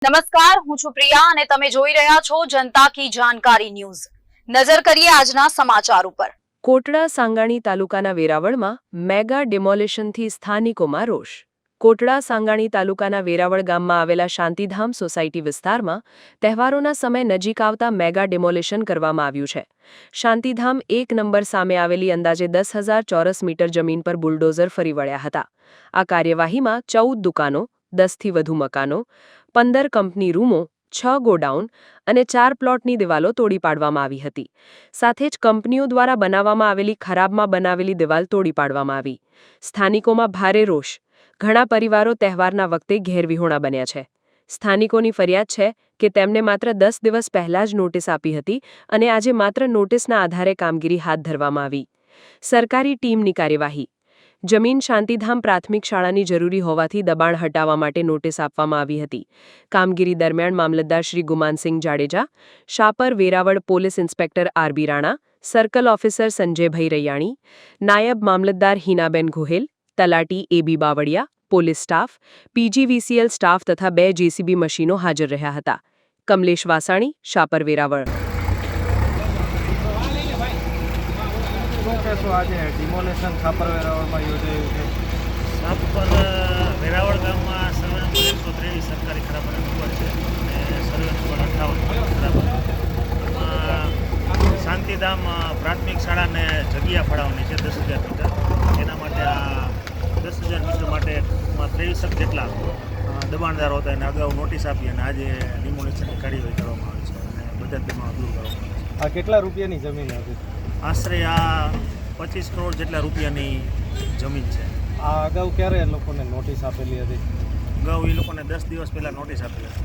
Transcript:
નમસ્કાર, હું છું પ્રિયા અને તમે જોઈ રહ્યા છો જનતા કી જાણકારી ન્યૂઝ। નજર કરીએ આજના સમાચાર ઉપર। કોટડા સાંગાણી તાલુકાના વેરાવળમાં મેગા ડિમોલિશનથી સ્થાનિકોમાં રોષ। કોટડા સાંગાણી તાલુકાના વેરાવળ ગામમાં આવેલા શાંતિધામ સોસાયટી વિસ્તારમાં તહેવારોના સમય નજીક આવતા મેગા ડિમોલિશન કરવામાં આવ્યું છે। શાંતિધામ 1 નંબર સામે આવેલી અંદાજે 10,000 ચોરસ મીટર જમીન પર બુલડોઝર ફરી વળ્યા હતા। આ કાર્યવાહીમાં 14 દુકાનો, 10થી વધુ મકાનો, 15 કંપની રૂમો, 6 ગોડાઉન અને 4 પ્લોટની દિવાલો તોડી પાડવામાં આવી હતી। સાથે જ કંપનીઓ દ્વારા બનાવવામાં આવેલી ખરાબમાં બનાવેલી દિવાલ તોડી પાડવામાં આવી। સ્થાનિકોમાં ભારે રોષ। ઘણા પરિવારો તહેવારના વખતે ઘેરવિહોણા બન્યા છે। સ્થાનિકોની ફરિયાદ છે કે તેમને માત્ર 10 દિવસ પહેલા જ નોટિસ આપી હતી અને આજે માત્ર નોટિસના આધારે કામગીરી હાથ ધરવામાં આવી। સરકારી ટીમની કાર્યવાહી। જમીન શાંતિધામ પ્રાથમિક શાળાની જરૂરી હોવાથી દબાણ હટાવવા માટે નોટિસ આપવામાં આવી હતી। કામગીરી દરમિયાન મામલતદાર Shri Gumansinh Jadeja, Shapar Veraval police inspector RB Rana, circle officer Sanjaybhai Raiyani, નાયબ મામલતદાર હિનાબેન ગોહેલ, તલાટી AB Bavaliya, police staff, PGVCL staff તથા 2 જેસીબી મશીનો હાજર રહ્યા હતા। કમલેશ વાસાણી, શાપર વેરાવળ। આજે ડિમોલેશન છાપર વેરાવળમાં યોજાયું છે। છાપર વેરાવળ ગામમાં સર્વે નંબર 123 સરકારી ખરાબાના નંબર છે અને સર્વે નંબર 58 ખરાબ। શાંતિધામ પ્રાથમિક શાળાને જગ્યા ફાળવવાની છે 10,000 મીટર। એના માટે આ 10,000 મીટર માટે 23 જેટલા દબાણદારો હતા એને અગાઉ નોટિસ આપી અને આજે ડિમોલેશનની કાર્યવાહી કરવામાં આવી છે અને બધા તેમાં દૂર કરવામાં આવે છે। આ કેટલા રૂપિયાની જમીન હતી? આશરે આ 25 કરોડ જેટલા રૂપિયાની જમીન છે। આ અગાઉ ક્યારે એ લોકોને નોટિસ આપેલી હતી? અગાઉ એ લોકોને 10 દિવસ પહેલાં નોટિસ આપેલી હતી।